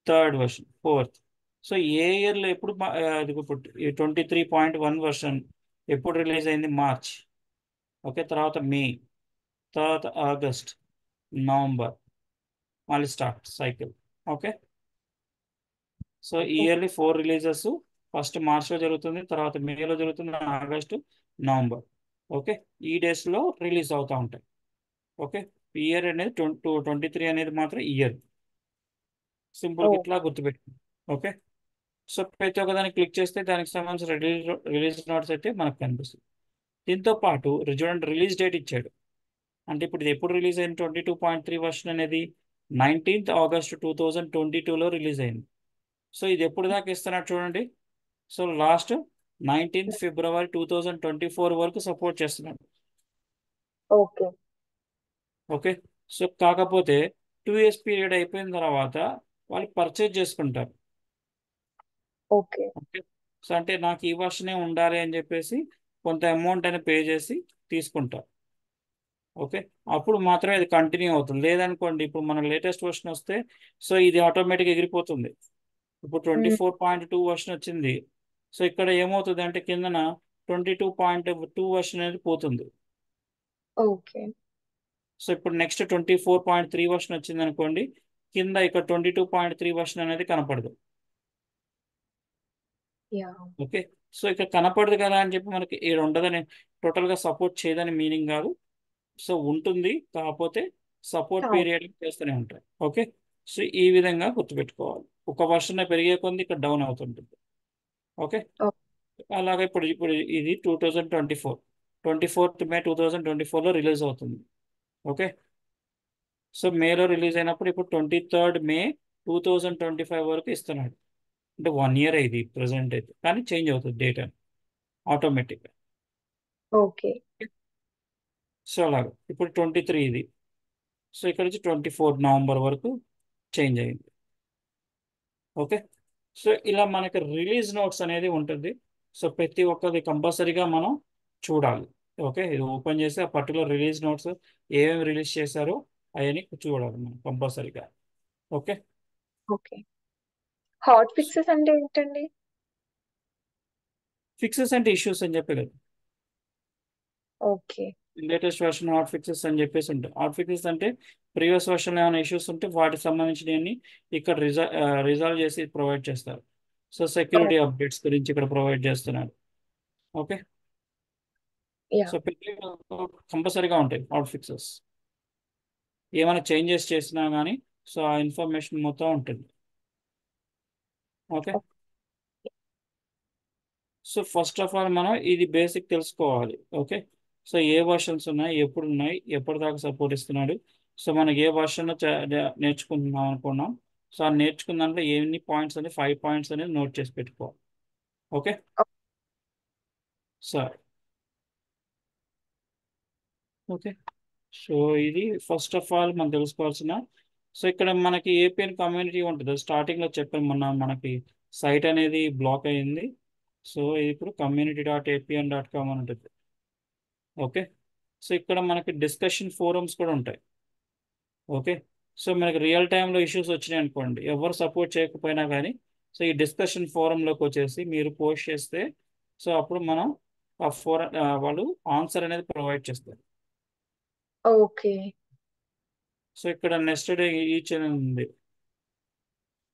third version, fourth. So ఏ ఇయర్లో ఎప్పుడు అది ఇప్పుడు 23.1 వర్షన్ ఎప్పుడు రిలీజ్ అయింది? మార్చ్. ఓకే, తర్వాత మే, తర్వాత ఆగస్ట్, నవంబర్, మళ్ళీ start cycle. Okay, so yearly 4 releases, first మార్చ్లో జరుగుతుంది, తర్వాత మేలో జరుగుతుంది, ఆగస్టు, నవంబర్. ఓకే, ఈ డేస్లో రిలీజ్ అవుతూ ఉంటాయి. ఓకే, ఇయర్ అనేది 23 అనేది మాత్రం ఇయర్, సింపుల్గా ఓ- ఇట్లా గుర్తుపెట్టు. ఓకే, సో ప్రతి ఒక్కదాన్ని క్లిక్ చేస్తే దానికి సంబంధించిన రిలీజ్ నోట్స్ అయితే మనకు కనిపిస్తుంది. దీంతో పాటు చూడండి రిలీజ్ డేట్ ఇచ్చాడు, అంటే ఇప్పుడు ఇది ఎప్పుడు రిలీజ్ అయింది? 22.3 వర్షన్ అనేది 19th ఆగస్ట్ 2022లో రిలీజ్ అయింది. సో ఇది ఎప్పుడు దాకా ఇస్తున్నాడు చూడండి, సో లాస్ట్ 19th ఫిబ్రవరి 2024 వరకు సపోర్ట్ చేస్తున్నాడు. ఓకే. ఓకే, సో కాకపోతే 2 years పీరియడ్ అయిపోయిన తర్వాత వాళ్ళు పర్చేజ్ చేసుకుంటారు. ఓకే. ఓకే, సో అంటే నాకు ఈ వర్షనే ఉండాలి అని చెప్పేసి కొంత అమౌంట్ అని పే చేసి తీసుకుంటారు. ఓకే, అప్పుడు మాత్రమే ఇది కంటిన్యూ అవుతుంది, లేదనుకోండి ఇప్పుడు మన లేటెస్ట్ వర్షన్ వస్తే సో ఇది ఆటోమేటిక్గా ఎగిరిపోతుంది. ఇప్పుడు 24.2 వర్షన్ వచ్చింది, సో ఇక్కడ ఏమవుతుంది అంటే కిందన 22.2 వర్షన్ అనేది పోతుంది. ఓకే. సో ఇప్పుడు నెక్స్ట్ 24.3 వర్షన్ వచ్చింది అనుకోండి, కింద ఇక్కడ 22.3 వర్షన్ అనేది కనపడదు. యా. ఓకే, సో ఇక్కడ కనపడదు కదా అని చెప్పి మనకి ఇక్కడ ఉండదని, టోటల్గా సపోర్ట్ చేయదని మీనింగ్ కాదు. సో ఉంటుంది, కాకపోతే సపోర్ట్ పీరియడ్ చేస్తూనే ఉంటాయి. ఓకే, సో ఈ విధంగా గుర్తుపెట్టుకోవాలి, ఒక వర్షన్ పెరిగే కొద్ది ఇక్కడ డౌన్ అవుతుంటుంది. ఓకే, అలాగే ఇప్పుడు ఇప్పుడు ఇది 2024 24th మే 2024లో రిలీజ్ అవుతుంది. ఓకే, సో మేలో రిలీజ్ అయినప్పుడు ఇప్పుడు 23rd మే 2025 వరకు ఇస్తున్నాడు, అంటే 1 year ఇది ప్రజెంట్ అయితే, కానీ చేంజ్ అవుతుంది డేట్ అని ఆటోమేటిక్గా. ఓకే. సో అలాగా ఇప్పుడు 23 ఇది. సో ఇక్కడ నుంచి 24 నవంబర్ వరకు చేంజ్ అయింది. ఓకే. సో ఇలా మనకి రిలీజ్ నోట్స్ అనేది ఉంటుంది. సో ప్రతి ఒక్కరి కంపల్సరీగా మనం చూడాలి. ఓకే, ఇది ఓపెన్ చేసి ఆ పర్టికులర్ రిలీజ్ నోట్స్ ఏమేమి రిలీజ్ చేశారో అవన్నీ చూడాలి మనం కంపల్సరీగా. ఓకే. ఓకే. హాట్ ఫిక్సెస్ అంటే ఏంటండి? ఫిక్సెస్ అంటే ఇష్యూస్ అని చెప్పి కదా, okay. Latest version hot fixes అని చెప్పేసి ఉంటాయి. హాట్ ఫిక్సెస్ అంటే ప్రీవియస్ వర్షన్ ఏమైనా ఇష్యూస్ ఉంటే వాటికి సంబంధించినవన్నీ ఇక్కడ రిజాల్వ్ చేసి ప్రొవైడ్ చేస్తారు. సో సెక్యూరిటీ అప్డేట్స్ గురించి ఇక్కడ ప్రొవైడ్ చేస్తున్నారు. ఓకే. యా. సో ప్రతి కంపల్సరీగా ఉంటాయి హాట్ ఫిక్సెస్. ఏమైనా చేంజెస్ చేసినా కానీ సో ఆ ఇన్ఫర్మేషన్ మొత్తం ఉంటుంది. Okay. So first of all మనం ఇది బేసిక్ తెలుసుకోవాలి. ఓకే. సో ఏ వర్షన్స్ ఉన్నాయి, ఎప్పుడు ఉన్నాయి, ఎప్పటిదాకా సపోర్ట్ ఇస్తున్నాడు. సో మనకి ఏ వర్షన్ నేర్చుకుంటున్నాం అనుకున్నాం. సో ఆ నేర్చుకున్న దాంట్లో ఎన్ని పాయింట్స్ అని 5 పాయింట్స్ అనేది నోట్ చేసి పెట్టుకోవాలి. ఓకే. So okay. సో ఇది ఫస్ట్ ఆఫ్ ఆల్ మనం తెలుసుకోవాల్సిన. సో ఇక్కడ మనకి ఏపీఎన్ కమ్యూనిటీ ఉంటుంది. స్టార్టింగ్లో చెప్పాను మనకి సైట్ అనేది బ్లాక్ అయ్యింది. సో ఇది ఇప్పుడు community.apn.com అని ఉంటుంది. ఓకే. సో ఇక్కడ మనకి డిస్కషన్ ఫోరమ్స్ కూడా ఉంటాయి. ఓకే. సో మనకి రియల్ టైంలో ఇష్యూస్ వచ్చినాయి అనుకోండి, ఎవరు సపోర్ట్ చేయకపోయినా కానీ సో ఈ డిస్కషన్ ఫోరంలోకి వచ్చేసి మీరు పోస్ట్ చేస్తే సో అప్పుడు మనం ఆ ఫోరం వాళ్ళు ఆన్సర్ అనేది ప్రొవైడ్ చేస్తారు. ఓకే. సో ఇక్కడ నెక్స్ట్ ఈచ్ అని ఉంది.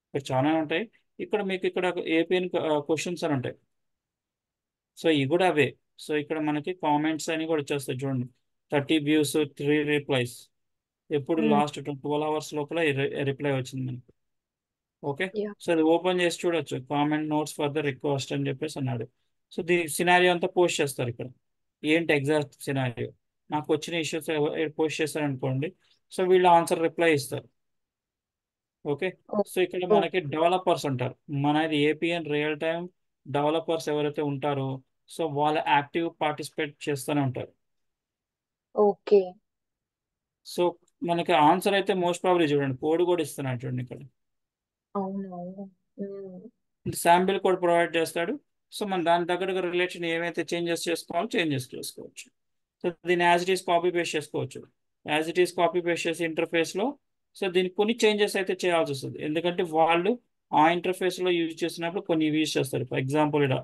ఇక్కడ చాలా ఉంటాయి. ఇక్కడ మీకు ఇక్కడ ఏపీఎన్ క్వశ్చన్స్ అని ఉంటాయి. సో ఇవి కూడా అవే. సో ఇక్కడ మనకి కామెంట్స్ అని కూడా వచ్చేస్తాయి చూడండి. 30 వ్యూస్, 3 రిప్లైస్. ఎప్పుడు లాస్ట్ 12 అవర్స్ లోపల రిప్లై వచ్చింది మనకి. ఓకే. యా. సో అది ఓపెన్ చేసి చూడొచ్చు. Comment notes for the request అని చెప్పేసి అన్నాడు. సో సినారియో అంతా పోస్ట్ చేస్తారు ఇక్కడ. ఏంటి ఎగ్జాక్ట్ సినారియో, నాకు వచ్చిన ఇష్యూస్ పోస్ట్ చేస్తారు అనుకోండి. సో వీళ్ళు ఆన్సర్ రిప్లై ఇస్తారు. ఓకే. సో ఇక్కడ మనకి డెవలపర్స్ ఉంటారు. మనది ఏపీఎన్ రియల్ టైం డెవలపర్స్ ఎవరైతే ఉంటారో సో వాళ్ళు యాక్టివ్ పార్టిసిపేట్ చేస్తూనే ఉంటారు. ఓకే. సో మనకి ఆన్సర్ అయితే మోస్ట్ ప్రాబ్లీ చూడండి కోడ్ కూడా ఇస్తున్నాడు చూడండి ఇక్కడ. అవును, అవును. ఉమ్. శాంపిల్ కోడ్ ప్రొవైడ్ చేస్తాడు. సో మనం దాని తగ్గట్టుగా రిలేషన్ ఏమైతే చేంజెస్ చేసుకోవాలో చేంజెస్ చేసుకోవచ్చు. సో దీన్ని as it is copy paste చేసుకోవచ్చు. As it is copy paste చేసి ఇంటర్ఫేస్లో సో దీనికి కొన్ని చేంజెస్ అయితే చేయాల్సి వస్తుంది. ఎందుకంటే వాళ్ళు ఆ ఇంటర్ఫేస్లో యూజ్ చేసినప్పుడు కొన్ని యూజ్ చేస్తారు. ఫర్ ఎగ్జాంపుల్ ఇక్కడ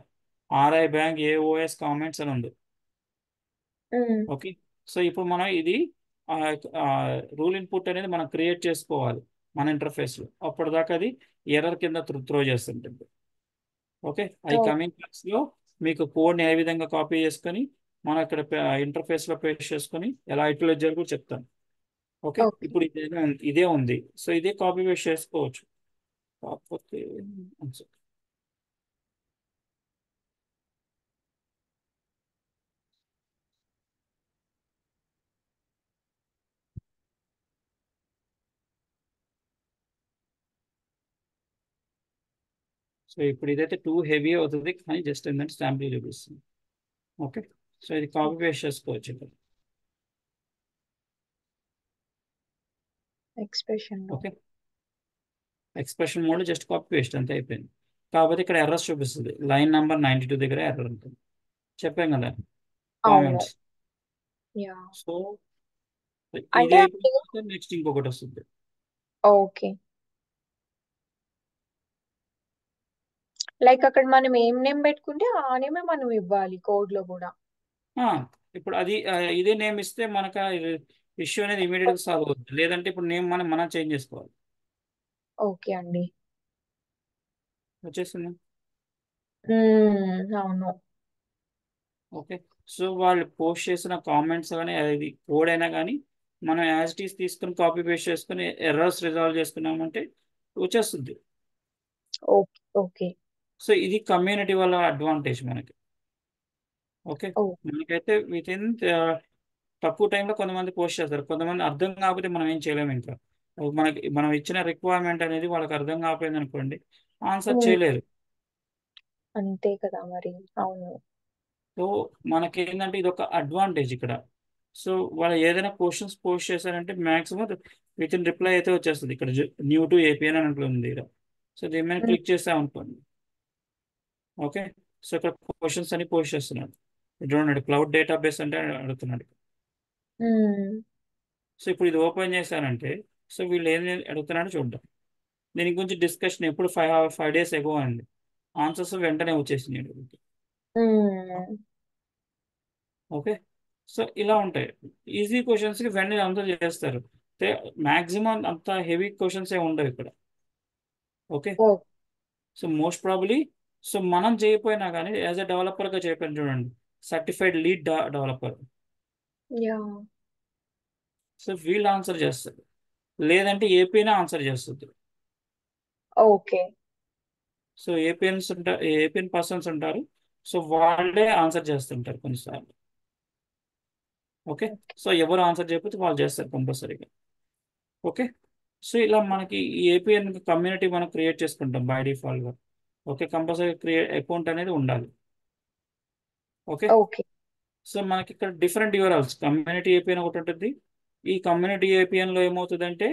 ఆర్ఐ బ్యాంక్ ఏఓఎస్ కామెంట్స్ అని ఉంది. ఉమ్. ఓకే. సో ఇప్పుడు మనం ఇది రూల్ ఇన్పుట్ అనేది మనం క్రియేట్ చేసుకోవాలి మన ఇంటర్ఫేస్లో. అప్పటిదాకా అది ఎర్రర్ కింద త్రో చేస్తుంటుంది. ఓకే. అవి కమింగ్ క్లాస్లో మీకు కోడ్ని ఏ విధంగా కాపీ చేసుకొని మనం ఇక్కడ ఇంటర్ఫేస్లో పేస్ట్ చేసుకొని ఎలా యూటిలైజ్ చేయాలో కూడా చెప్తాను. ఓకే. ఓకే. ఇప్పుడు ఇదే ఉంది. సో ఇదే కాపీ పేస్ట్ చేసుకోవచ్చు. కాకపోతే సో ఇప్పుడు ఇదైతే టూ హెవీ అవుతుంది కానీ జస్ట్ ఏంటంటే శాంపుల్ చూపిస్తుంది. ఓకే. సో ఇది కాపీ పేస్ట్ చేసుకోవచ్చు ఇక్కడ. ఎక్స్ప్రెషన్ లో. Okay. Expression mode just copy paste అంతే అయిపోయింది. కాకపోతే ఇక్కడ ఎర్రర్స్ చూపిస్తుంది. లైన్ నెంబర్ 92 దగ్గర ఎర్రర్ ఉంటుంది. చెప్పాం కదా అవును. కామెంట్స్. యా. సో ఇది అంటే అయిపోయిన నెక్స్ట్ ఇంకొకటి వస్తుంది. ఓకే. లైక్ అక్కడ మనం ఏం నేమ్ పెట్టుకుంటే ఆ నేమే మనం ఇవ్వాలి కోడ్ లో కూడా. ఆ, ఇప్పుడు అది ఇదే నేమ్ ఇస్తే మనకు ఇష్యూ అనేది ఇమీడియట్గా సాల్వ్ అవుతుంది. లేదంటే ఇప్పుడు నేమ్ మనం చేంజ్ చేసుకోవాలి. ఓకే అండి. వచ్చేస్తుంది. అవును. ఓకే. సో వాళ్ళు పోస్ట్ చేసిన కామెంట్స్ కానీ అది కోడ్ అయినా కానీ మనం యాజ్ ఇట్ ఈస్ తీసుకుని కాపీ పేస్ట్ చేసుకుని ఎర్రర్స్ రిజాల్వ్ చేసుకున్నామంటే వచ్చేస్తుంది. ఓకే. ఓకే. సో ఇది కమ్యూనిటీ వల్ల అడ్వాంటేజ్ మనకి. ఓకే. ఓ. మనకైతే విత్ ఇన్ తక్కువ టైంలో కొంతమంది పోస్ట్ చేస్తారు. కొంతమంది అర్థం కాకపోతే మనం ఏం చేయలేము. ఇంకా మనం ఇచ్చిన రిక్వైర్మెంట్ అనేది వాళ్ళకి అర్థం కాకపోయింది అనుకోండి ఆన్సర్ ఉమ్. చేయలేరు. అంతే కదా మరి. అవును. సో మనకి ఏంటంటే ఇది ఒక అడ్వాంటేజ్ ఇక్కడ. సో వాళ్ళు ఏదైనా క్వశ్చన్స్ పోస్ట్ చేశారంటే మ్యాక్సిమం విత్ ఇన్ రిప్లై అయితే వచ్చేస్తుంది. ఇక్కడ న్యూ టు ఏపీఎన్ అని ఉంటుంది ఇక్కడ. సో దీని మీద ఉమ్, క్లిక్ చేసామనుకోండి. ఓకే. సో ఇక్కడ క్వశ్చన్స్ అని పోస్ట్ చేస్తున్నాడు. ఇది చూడండి, క్లౌడ్ డేటాబేస్ అంటే అడుగుతున్నాడు. ఉమ్, సో ఇప్పుడు ఇది ఓపెన్ చేశానంటే, సో వీళ్ళు ఏం అడుగుతున్నాడో చూద్దాం. దీని గురించి డిస్కషన్ ఎప్పుడు 5 days ఎగో అండి. ఆన్సర్స్ వెంటనే వచ్చేసినాయి. ఉమ్. ఓకే. సో ఇలా ఉంటాయి. ఈజీ క్వశ్చన్స్కి వెంటనే ఆన్సర్ చేస్తారు. మ్యాక్సిమం అంత హెవీ క్వశ్చన్స్ ఏ ఉండవు ఇక్కడ. ఓకే. ఓ సో మోస్ట్ ప్రాబబ్లీ, సో మనం చేయకపోయినా కానీ యాజ్ ఎ డెవలపర్గా చెప్పాను చూడండి, certified lead developer. Yeah so వీళ్ళు ఆన్సర్ చేస్తారు, లేదంటే ఏపీనే ఆన్సర్ చేస్తుంది. ఓకే సో ఏపీఎన్ పర్సన్స్ ఉంటారు. సో వాళ్ళే ఆన్సర్ చేస్తుంటారు కొన్నిసార్లు. ఓకే. సో ఎవరు ఆన్సర్ చేయకపోతే వాళ్ళు చేస్తారు కంపల్సరీగా. ఓకే. సో ఇలా మనకి ఈ ఏపీఎన్ కమ్యూనిటీ మనం క్రియేట్ చేసుకుంటాం బై డిఫాల్ట్గా. ఓకే. కంపల్సరీ అకౌంట్ అనేది ఉండాలి. ఓకే. ఓకే సో మనకి ఇక్కడ డిఫరెంట్ యూఆర్ఎల్స్ కమ్యూనిటీ ఏపీఎన్ ఒకటి ఉంటుంది. ఈ కమ్యూనిటీ ఏపీఎన్లో ఏమవుతుందంటే,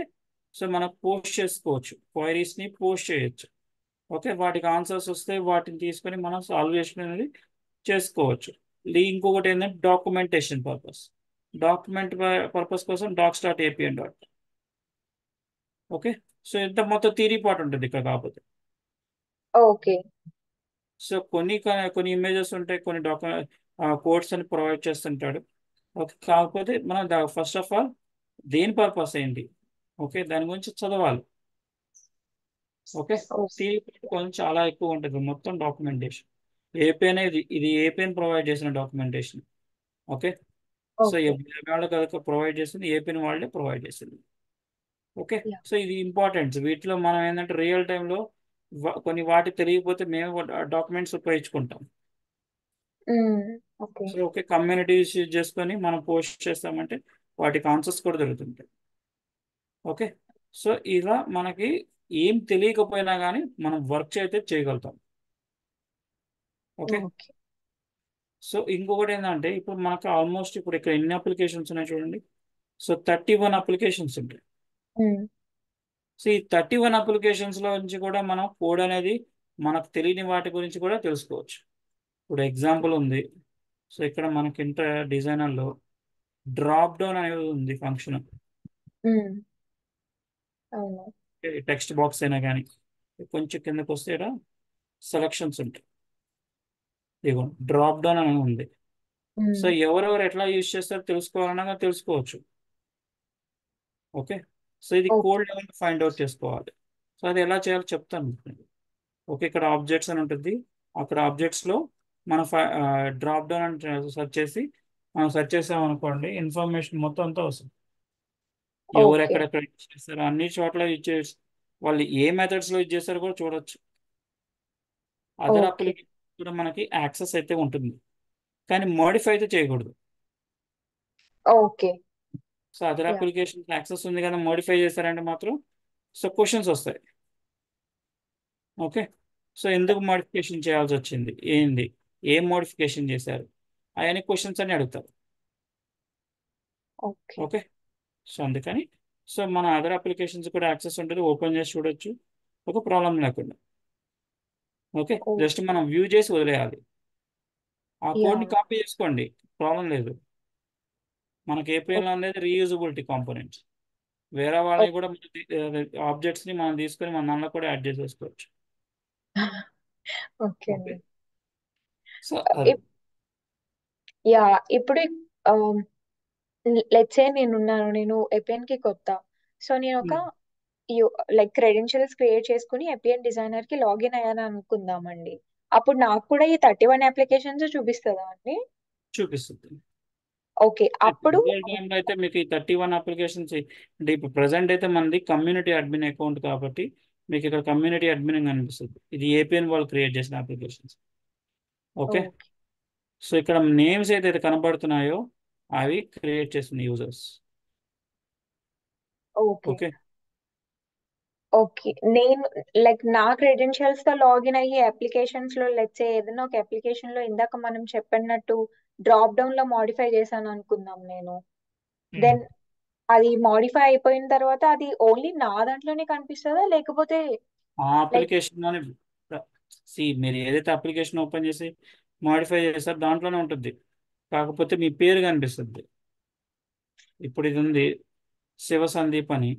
సో మనం పోస్ట్ చేసుకోవచ్చు, క్వైరీస్ని పోస్ట్ చేయొచ్చు. ఓకే. వాటికి ఆన్సర్స్ వస్తే వాటిని తీసుకొని మనం సాల్వేషన్ అనేది చేసుకోవచ్చు. ఇంకొకటి ఏంటంటే డాక్యుమెంటేషన్ పర్పస్. డాక్యుమెంట్ పర్పస్ కోసం docs.apn. ఓకే. సో ఇంత మొత్తం థియరీ పార్ట్ ఉంటుంది ఇక్కడ కాకపోతే. ఓకే సో కొన్ని ఇమేజెస్ ఉంటాయి, కొన్ని కోడ్స్ అని ప్రొవైడ్ చేస్తుంటాడు. ఓకే. కాకపోతే మనం ఫస్ట్ ఆఫ్ ఆల్ దేని పర్పస్ ఏంటి, ఓకే, దాని గురించి చదవాలి. ఓకే. థియరీ పార్ట్ కొంచెం చాలా ఎక్కువ ఉంటుంది, మొత్తం డాక్యుమెంటేషన్. ఏపీ అనేది ఇది ఏపీఎన్ ప్రొవైడ్ చేసిన డాక్యుమెంటేషన్. ఓకే. సో ఓకే వాళ్ళకి ప్రొవైడ్ చేసింది ఏపీఎన్ వాళ్ళే ప్రొవైడ్ చేసింది. ఓకే. యా సో ఇది ఇంపార్టెంట్. వీటిలో మనం ఏంటంటే రియల్ టైంలో కొన్ని వాటి తెలియకపోతే మేము డాక్యుమెంట్స్ ఉపయోగించుకుంటాం. Okay so okay, communities use చేసుకొని మనం పోస్ట్ చేస్తామంటే వాటికి ఆన్సర్స్ కూడా దొరుకుతుంటాయి. ఓకే. సో ఇలా మనకి ఏం తెలియకపోయినా కానీ మనం వర్క్ అయితే చేయగలుగుతాం. ఓకే. ఓకే సో ఇంకొకటి ఏంటంటే, ఇప్పుడు మనకు ఆల్మోస్ట్ ఇప్పుడు ఇక్కడ ఎన్ని అప్లికేషన్స్ ఉన్నాయి చూడండి. సో 31 అప్లికేషన్స్ ఉంటాయి. ఉమ్, సో ఈ 31 అప్లికేషన్స్లో నుంచి కూడా మనం కోడ్ అనేది మనకు తెలియని వాటి గురించి కూడా తెలుసుకోవచ్చు. ఇప్పుడు ఎగ్జాంపుల్ ఉంది. సో ఇక్కడ మనకి డిజైనర్లో డ్రాప్ డౌన్ అనేది ఉంది ఫంక్షన్. ఉమ్, అవును టెక్స్ట్ బాక్స్ అయినా కానీ కొంచెం కిందకు వస్తే ఇక్కడ సెలక్షన్స్ ఉంటాయి. ఇదిగో డ్రాప్ డౌన్ అని ఉంది. సో ఉమ్, ఎవరెవరు ఎట్లా యూజ్ చేస్తారో తెలుసుకోవాలన్నా తెలుసుకోవచ్చు. ఓకే. సో ఇది okay code level find out చేసుకోవాలి. సో అది ఎలా చేయాలో చెప్తాను. ఓకే. ఇక్కడ ఆబ్జెక్ట్స్ అని ఉంటుంది. అక్కడ ఆబ్జెక్ట్స్లో మన డ్రాప్ డౌన్ అని సెర్చ్ చేసి మనం సెర్చ్ చేసామనుకోండి, ఇన్ఫర్మేషన్ మొత్తం అంతా వస్తుంది. ఎవరు ఓకే ఎక్కడెక్కడ యూజ్ చేస్తారు అన్ని చోట్ల యూజ్ చేసి వాళ్ళు ఏ మెథడ్స్లో యూజ్ చేస్తారో కూడా చూడొచ్చు. అదర్ ఓకే అప్లికేషన్ కూడా మనకి యాక్సెస్ అయితే ఉంటుంది, కానీ మోడిఫై అయితే చేయకూడదు. Okay so other yeah application access ఉంది కదా, మోడిఫై చేశారంటే మాత్రం సో క్వశ్చన్స్ వస్తాయి. ఓకే. సో ఎందుకు మోడిఫికేషన్ చేయాల్సి వచ్చింది, ఏంది, ఏం మోడిఫికేషన్ చేశారు, అవన్నీ క్వశ్చన్స్ అని అడుగుతారు. Okay okay. సో అందుకని సో మన అదర్ అప్లికేషన్స్ కూడా యాక్సెస్ ఉంటుంది, ఓపెన్ చేసి చూడొచ్చు, ఒక ప్రాబ్లం లేకుండా. ఓకే. ఓ జస్ట్ మనం వ్యూ చేసి వదిలేయాలి. ఆ యా కోడ్ని కాపీ చేసుకోండి, ప్రాబ్లం లేదు. మనకి ఏపీఎల్ అనేది రీయూజబిలిటీ కాంపోనెంట్స్. వేరే వాళ్ళని కూడా ఆబ్జెక్ట్స్ని మనం తీసుకొని మన దాంట్లో కూడా యాడ్ చేసేసుకోవచ్చు. Okay okay. అండి సో అది. యా ఇప్పుడు లెట్స్ సే నేను ఎపిఎన్ కి కొత్త సో నేను ఒక ఉమ్, లైక్ క్రెడెన్షియల్స్ క్రియేట్ చేసుకుని ఎపిఎన్ డిజైనర్ కి లాగిన్ అయ్యాను అనుకుందామండి అప్పుడు నాకు కూడా ఈ 31 అప్లికేషన్స్ చూపిస్తుందా అండి చూపిస్తుంది. ఓకే అప్పుడు రియల్ టైంలో అయితే మీకు ఈ 31 అప్లికేషన్స్, అంటే ఇప్పుడు ప్రజెంట్ అయితే మనది కమ్యూనిటీ అడ్మిన్ అకౌంట్ కాబట్టి మీకు ఇక్కడ కమ్యూనిటీ అడ్మిన్ అని కనిపిస్తుంది. ఇది ఏపీఎన్ వాళ్ళు క్రియేట్ చేసిన అప్లికేషన్స్. ఓకే. ఓకే సో ఇక్కడ నేమ్స్ ఏదైతే కనబడుతున్నాయో అవి క్రియేట్ చేసిన యూజర్స్. Okay okay. ఓకే నేను లైక్ నా క్రెడెన్షియల్స్ తో లాగిన్ అయ్యి అప్లికేషన్స్ లో లెట్స్ సే ఏదైనా ఒక అప్లికేషన్ లో ఇందాక మనం చెప్పినట్టు డ్రాప్ డౌన్ లో మాడిఫై చేశాను అనుకుందాం నేను. ఉమ్. దెన్ అది మాడిఫై అయిపోయిన తర్వాత అది ఓన్లీ నా దాంట్లోనే కనిపిస్తుందా, లేకపోతే ఆ లైక్ అప్లికేషన్ అని మీరు ఏదైతే అప్లికేషన్ ఓపెన్ చేసి మాడిఫై చేస్తారో దాంట్లోనే ఉంటుంది. కాకపోతే మీ పేరు కనిపిస్తుంది. ఇప్పుడు ఇది ఉంది శివ సందీప్ అని.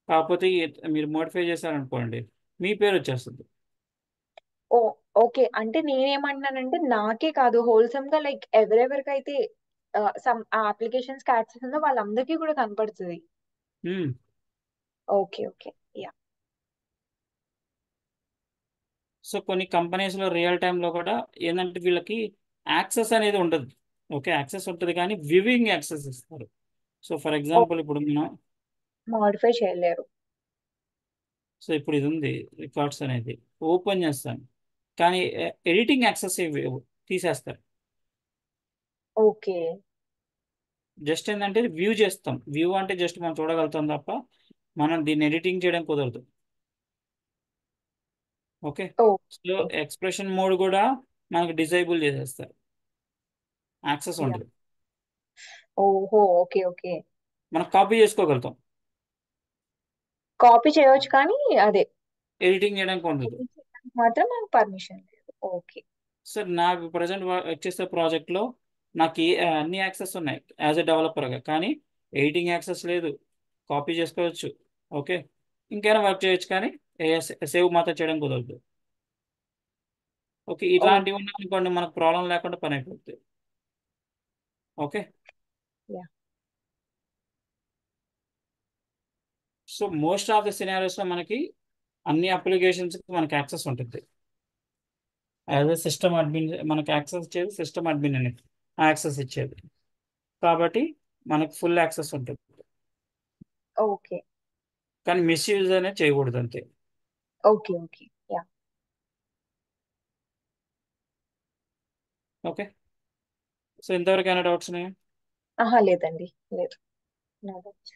కాకపోతే మీరు మోడిఫై చేశారనుకోండి మీ పేరు వచ్చేస్తుంది. ఓ ఓకే, అంటే నేనేమంటున్నానంటే నాకే కాదు, హోల్సమ్ గా లైక్ ఎవరెవరికైతే సమ్ ఆ అప్లికేషన్స్ కి యాక్సెస్ ఉందో వాళ్ళందరికీ కూడా కనపడుతుంది. Um. Okay okay. Yeah. So కొన్ని కంపెనీస్లో రియల్ టైంలో కూడా ఏంటంటే వీళ్ళకి యాక్సెస్ అనేది ఉండదు. ఓకే, యాక్సెస్ ఉంటుంది కానీ వ్యూవింగ్ యాక్సెస్ ఇస్తారు. సో ఫర్ ఓ ఎగ్జాంపుల్ ఇప్పుడు మనం, మాడిఫై చేయలేరు. సో ఇప్పుడు ఇది ఉంది రికార్డ్స్ అనేది ఓపెన్ చేస్తాను, కానీ ఎడిటింగ్ యాక్సెస్ తీసేస్తారు. ఓకే జస్ట్ ఏంటంటే వ్యూ చేస్తాం. వ్యూ అంటే జస్ట్ మనం చూడగలుగుతాం తప్ప మనం దీన్ని ఎడిటింగ్ చేయడం కుదరదు. Okay. So okay. Expression mode కూడా మనకి డిజైబుల్ చేసేస్తారు, యాక్సెస్ యా. ఉండదు. ఓహో ఓకే ఓకే. మనం కాపీ చేసుకోగలుగుతాం, కాపీ చేయవచ్చు కానీ అదే ఎడిటింగ్ చేయడానికి ఉండదు. edit చేయడానికి మాత్రం మనకు పర్మిషన్ లేదు. ఓకే. సార్ నాకు ప్రజెంట్ వచ్చేసే ప్రాజెక్ట్లో నాకు అన్ని యాక్సెస్ ఉన్నాయి యాజ్ ఎ డెవలపర్గా, కానీ ఎడిటింగ్ యాక్సెస్ లేదు. కాపీ చేసుకోవచ్చు, ఓకే, ఇంకైనా వర్క్ చేయొచ్చు, కానీ సేవ్ మాత్రం చేయడం కుదరదు. ఓకే, ఓ ఇట్లాంటివి ఉన్నాయనుకోండి మనకు ప్రాబ్లం లేకుండా పని అయిపోతుంది. Okay. Yeah. So most of the సినారియోస్లో మనకి అన్ని అప్లికేషన్స్కి మనకి యాక్సెస్ ఉంటుంది. యాజ్ ఎ సిస్టమ్ అడ్మిన్ మనకి యాక్సెస్ ఇచ్చేది సిస్టమ్ అడ్మిన్ అనేది యాక్సెస్ ఇచ్చేది. కాబట్టి మనకు ఫుల్ యాక్సెస్ ఉంటుంది, ఓకే కానీ మిస్యూజ్ అనేది చేయకూడదు అంతే. Okay okay. Yeah. Okay. So ఇంతవరకు ఏమైనా డౌట్స్ ఉన్నాయా? ఆహా లేదండి, లేదు. No doubts.